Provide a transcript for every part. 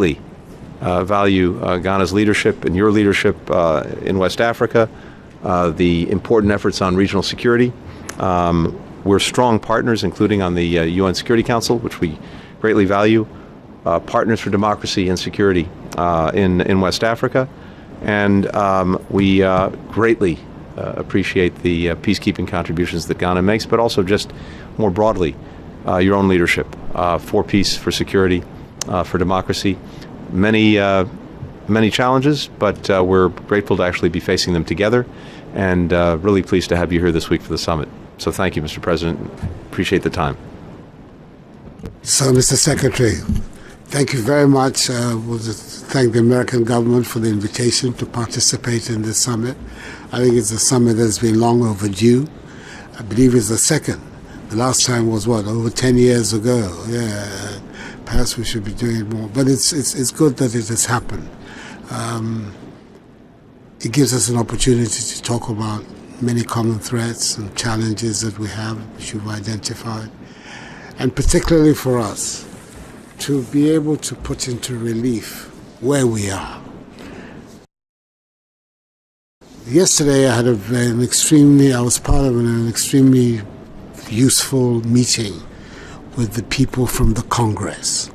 greatly value Ghana's leadership and your leadership in West Africa, the important efforts on regional security. We're strong partners, including on the UN Security Council, which we greatly value, partners for democracy and security in West Africa. And we greatly appreciate the peacekeeping contributions that Ghana makes, but also just more broadly, your own leadership for peace, for security, for democracy. Many challenges, but we're grateful to actually be facing them together, and really pleased to have you here this week for the summit. So thank you, Mr. President. Appreciate the time. So, Mr. Secretary, thank you very much. We'll just thank the American government for the invitation to participate in this summit. I think it's a summit that's been long overdue. I believe it's the second. The last time was, what, over 10 years ago? Yeah, perhaps we should be doing it more. But it's good that it has happened. It gives us an opportunity to talk about many common threats and challenges that we have, which you've identified. And particularly for us, to be able to put into relief where we are. Yesterday I had I was part of an extremely useful meeting with the people from the Congress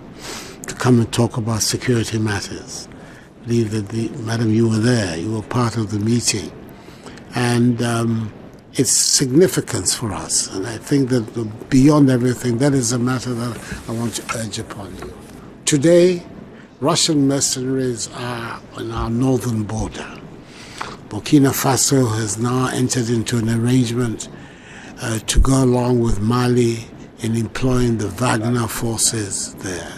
to come and talk about security matters. I believe that, Madam, you were there, you were part of the meeting. And its significance for us. And I think that beyond everything, that is a matter that I want to urge upon you. Today, Russian mercenaries are on our northern border. Burkina-Faso has now entered into an arrangement to go along with Mali in employing the Wagner forces there.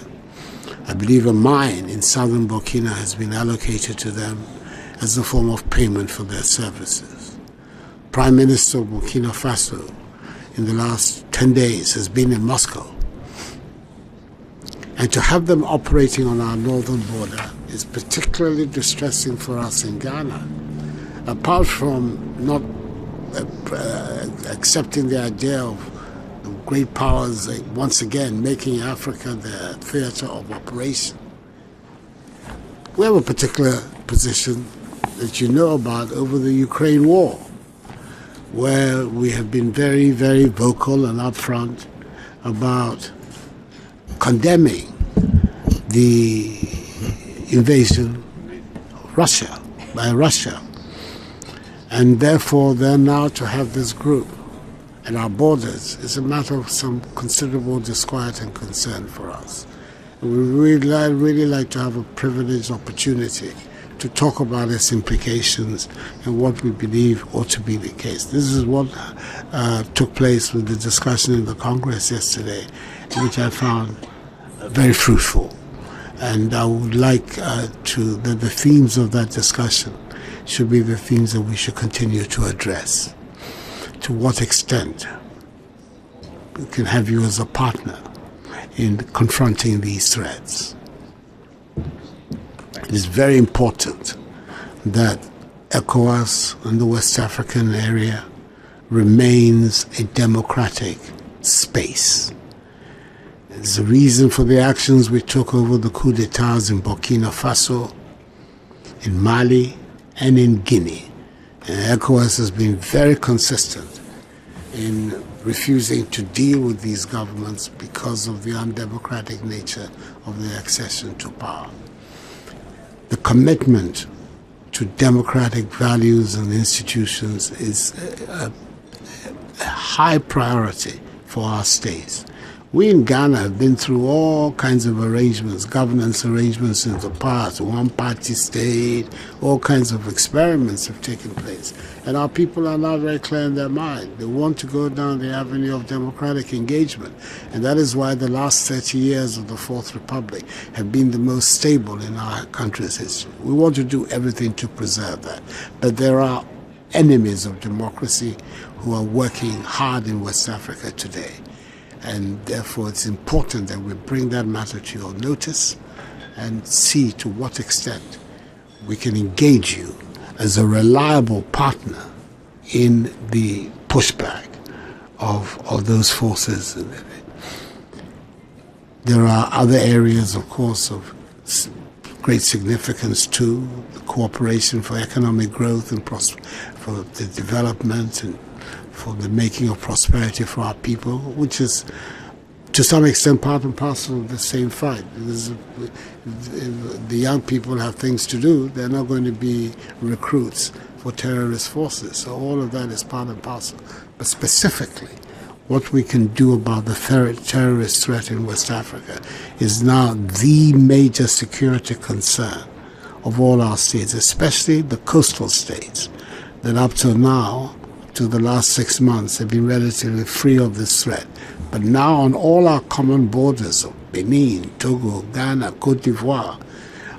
I believe a mine in southern Burkina has been allocated to them as a form of payment for their services. Prime Minister of Burkina Faso in the last 10 days has been in Moscow. And to have them operating on our northern border is particularly distressing for us in Ghana. Apart from not accepting the idea of great powers once again making Africa their theater of operation, we have a particular position that you know about over the Ukraine war, where we have been very, very vocal and upfront about condemning the invasion of Russia by Russia. And therefore, then now to have this group at our borders is a matter of some considerable disquiet and concern for us. And we really like to have a privileged opportunity to talk about its implications and what we believe ought to be the case. This is what took place with the discussion in the Congress yesterday, which I found very fruitful. And I would like that the themes of that discussion should be the themes that we should continue to address. To what extent we can have you as a partner in confronting these threats. It is very important that ECOWAS and the West African area remains a democratic space. There's a reason for the actions we took over the coup d'etats in Burkina Faso, in Mali, and in Guinea. And ECOWAS has been very consistent in refusing to deal with these governments because of the undemocratic nature of their accession to power. The commitment to democratic values and institutions is a high priority for our states. We in Ghana have been through all kinds of arrangements, governance arrangements in the past, one-party state, all kinds of experiments have taken place. And our people are now very clear in their mind. They want to go down the avenue of democratic engagement. And that is why the last 30 years of the Fourth Republic have been the most stable in our country's history. We want to do everything to preserve that. But there are enemies of democracy who are working hard in West Africa today. And therefore it's important that we bring that matter to your notice and see to what extent we can engage you as a reliable partner in the pushback of those forces. There are other areas, of course, of great significance to the cooperation for economic growth and for the development and for the making of prosperity for our people, which is to some extent part and parcel of the same fight. Because if the young people have things to do, they're not going to be recruits for terrorist forces. So all of that is part and parcel. But specifically, what we can do about the terrorist threat in West Africa is now the major security concern of all our states, especially the coastal states, that up till now, to the last 6 months, have been relatively free of this threat. But now on all our common borders of Benin, Togo, Ghana, Cote d'Ivoire,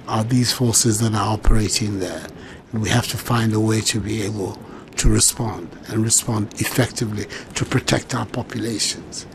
are these forces that are operating there. And we have to find a way to be able to respond, and respond effectively to protect our populations.